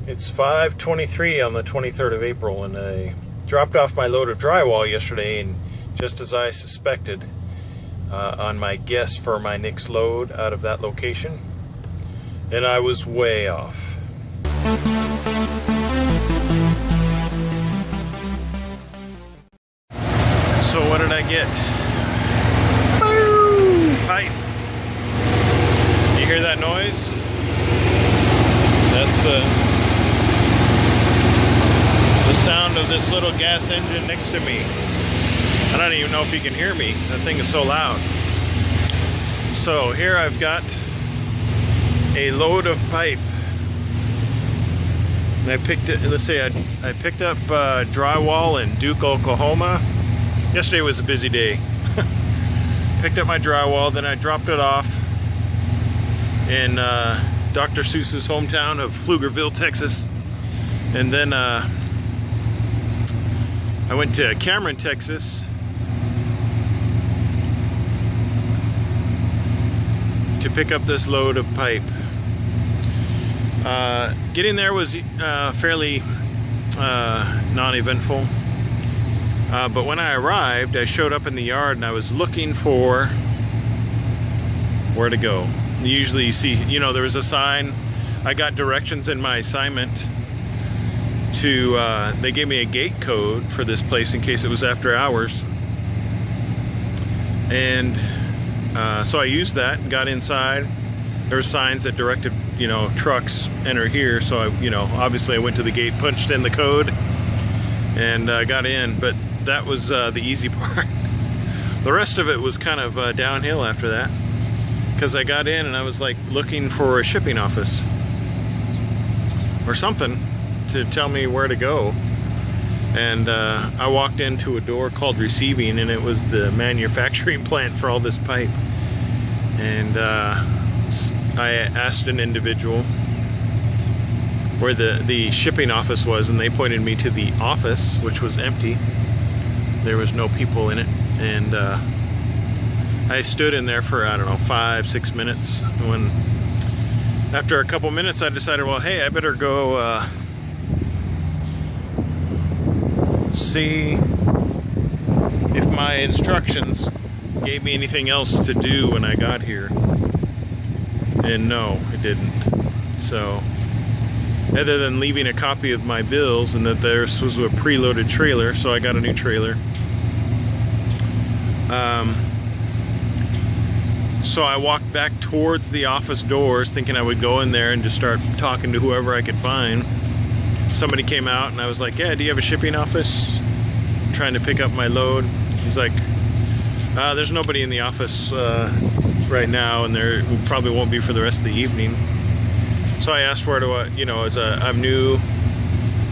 It's 5:23 on the 23rd of April, and I dropped off my load of drywall yesterday, and just as I suspected, on my guess for my next load out of that location, and I was way off. So what did I get? Pipe. You hear that noise? That's the sound of this little gas engine next to me. I don't even know if you can hear me. That thing is so loud. So here I've got a load of pipe. And I picked it, let's say I picked up drywall in Duke, Oklahoma. Yesterday was a busy day. Picked up my drywall, then I dropped it off in Dr. Seuss's hometown of Pflugerville, Texas. And then I went to Cameron, Texas to pick up this load of pipe. Getting there was fairly non-eventful. But when I arrived, I showed up in the yard and I was looking for where to go. Usually you see, there was a sign. I got directions in my assignment to, they gave me a gate code for this place in case it was after hours. And so I used that and got inside. There were signs that directed, trucks enter here. So I, obviously I went to the gate, punched in the code, and got in. But that was the easy part. The rest of it was kind of downhill after that, because I got in and I was like looking for a shipping office or something to tell me where to go. And I walked into a door called receiving, and it was the manufacturing plant for all this pipe. And I asked an individual where the shipping office was, and they pointed me to the office, which was empty. There was no people in it. And I stood in there for, 5-6 minutes. When after a couple minutes I decided, well, hey, I better go see if my instructions gave me anything else to do when I got here. And no, it didn't. So other than leaving a copy of my bills and that this was a preloaded trailer, so I got a new trailer. So I walked back towards the office doors thinking I would go in there and just start talking to whoever I could find. Somebody came out and I was like, yeah, do you have a shipping office? I'm trying to pick up my load. He's like, there's nobody in the office right now, and there probably won't be for the rest of the evening. So I asked where do I, I'm new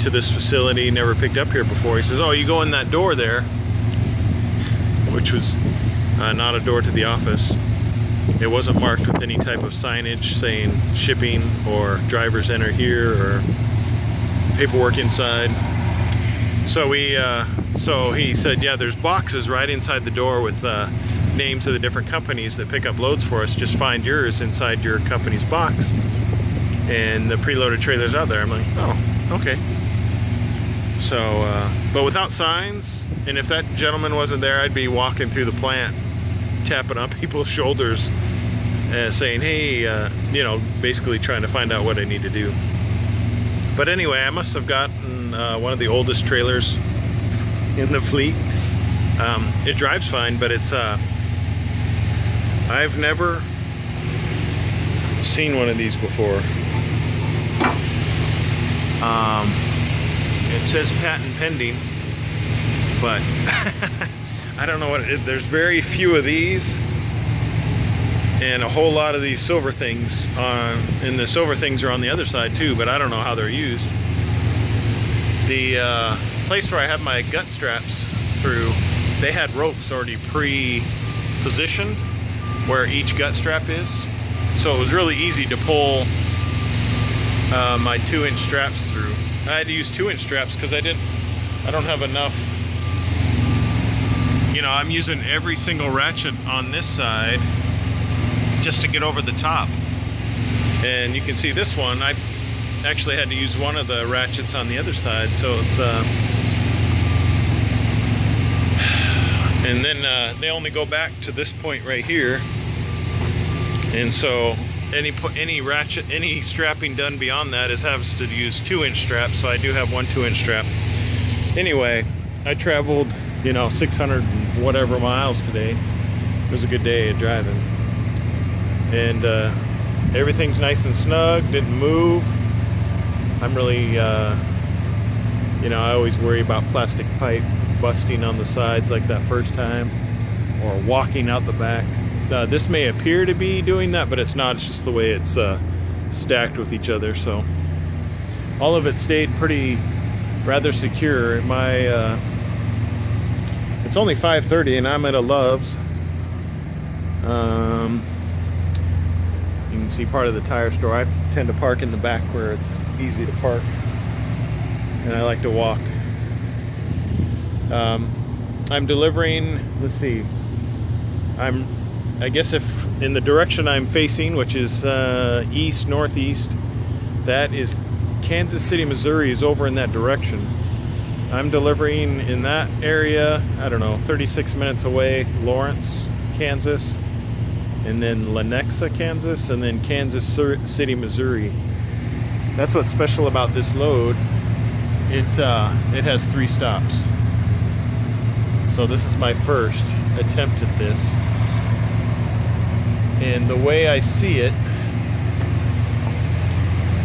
to this facility, never picked up here before. He says, oh, you go in that door there, which was not a door to the office. It wasn't marked with any type of signage saying shipping or drivers enter here or paperwork inside. So he said, yeah, there's boxes right inside the door with names of the different companies that pick up loads for us. Just find yours inside your company's box. And the preloaded trailer's out there. I'm like, oh, okay. So, but without signs, and if that gentleman wasn't there, I'd be walking through the plant, tapping on people's shoulders, saying, hey, basically trying to find out what I need to do. But anyway, I must have gotten one of the oldest trailers in the fleet. It drives fine, but it's, I've never seen one of these before. It says patent pending, but I don't know what it is. There's very few of these and a whole lot of these silver things and the silver things are on the other side too, but I don't know how they're used. The place where I have my gut straps through, they had ropes already pre-positioned where each gut strap is, so it was really easy to pull my 2-inch straps through. I had to use 2-inch straps because I don't have enough. I'm using every single ratchet on this side just to get over the top. And you can see this one, actually had to use one of the ratchets on the other side, so it's and then they only go back to this point right here, and so any ratchet, any strapping done beyond that has to use 2-inch straps. So I do have one 2-inch strap. Anyway, I traveled, you know, 600 and whatever miles today. It was a good day of driving, and everything's nice and snug, didn't move. I'm really, you know, I always worry about plastic pipe busting on the sides like that first time, or walking out the back. This may appear to be doing that, but it's not. It's just the way it's stacked with each other. So all of it stayed rather secure. It's only 5:30 and I'm at a Love's. You can see part of the tire store. I tend to park in the back where it's easy to park, and I like to walk. I'm delivering, let's see, I guess if in the direction I'm facing, which is east, northeast, that is Kansas City, Missouri is over in that direction. I'm delivering in that area, I don't know, 36 minutes away, Lawrence, Kansas, and then Lenexa, Kansas, and then Kansas City, Missouri. That's what's special about this load. It has 3 stops. So this is my first attempt at this. And the way I see it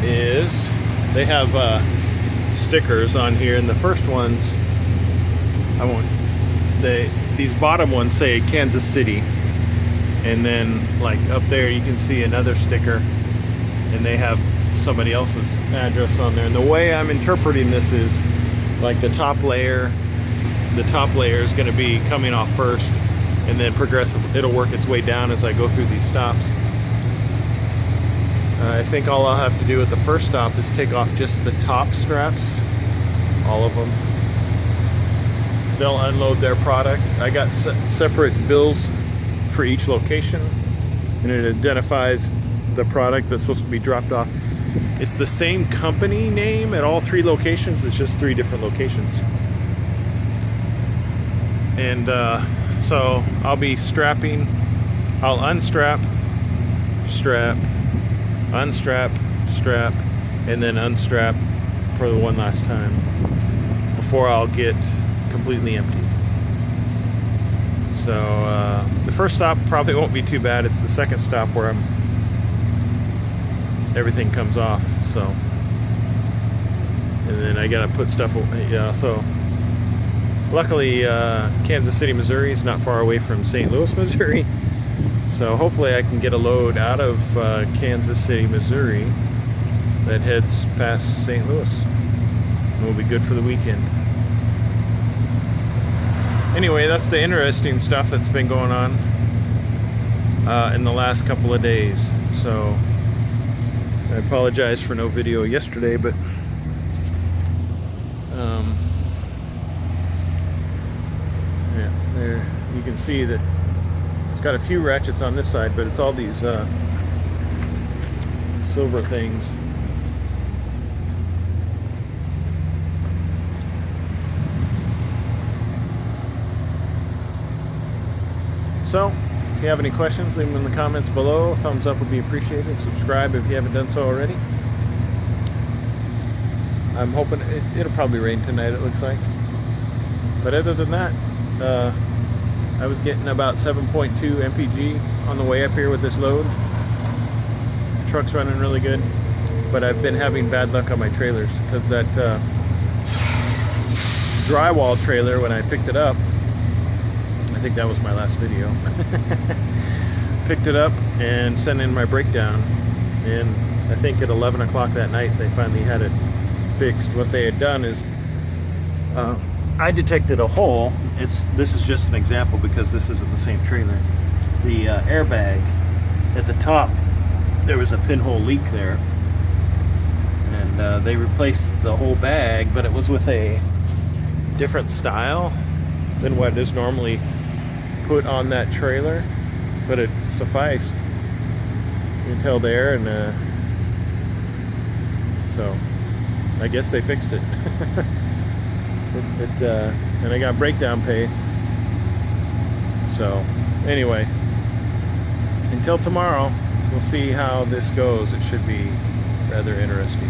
is they have stickers on here, and the first ones, these bottom ones say Kansas City, and then like up there you can see another sticker, and they have somebody else's address on there. And the way I'm interpreting this is like the top layer is going to be coming off first, and then it'll work its way down as I go through these stops. I think all I'll have to do at the first stop is take off just the top straps, all of them. They'll unload their product. I got separate bills for each location, and it identifies the product that's supposed to be dropped off. It's the same company name at all 3 locations, it's just 3 different locations. And so I'll be strapping. I'll unstrap, strap, unstrap, strap, and then unstrap for the one last time before I'll get completely empty. So the first stop probably won't be too bad. It's the second stop where everything comes off. So, and then I gotta put stuff away. Yeah. So luckily, Kansas City, Missouri is not far away from St. Louis, Missouri. So hopefully I can get a load out of Kansas City, Missouri that heads past St. Louis. And we'll be good for the weekend. Anyway, that's the interesting stuff that's been going on in the last couple of days. So I apologize for no video yesterday, but yeah, there you can see that it's got a few ratchets on this side, but it's all these silver things. So, if you have any questions, leave them in the comments below. A thumbs up would be appreciated. Subscribe if you haven't done so already. I'm hoping it'll probably rain tonight, it looks like. But other than that, I was getting about 7.2 mpg on the way up here with this load. The truck's running really good, but I've been having bad luck on my trailers because that drywall trailer, when I picked it up, I think that was my last video, picked it up and sent in my breakdown, and I think at 11 o'clock that night they finally had it fixed. What they had done is I detected a hole. This is just an example because this isn't the same trailer. The airbag at the top, there was a pinhole leak there, and they replaced the whole bag, but it was with a different style than what is normally put on that trailer, but it sufficed. It held air, and So I guess they fixed it. And I got breakdown pay. So anyway, until tomorrow, we'll see how this goes. It should be rather interesting.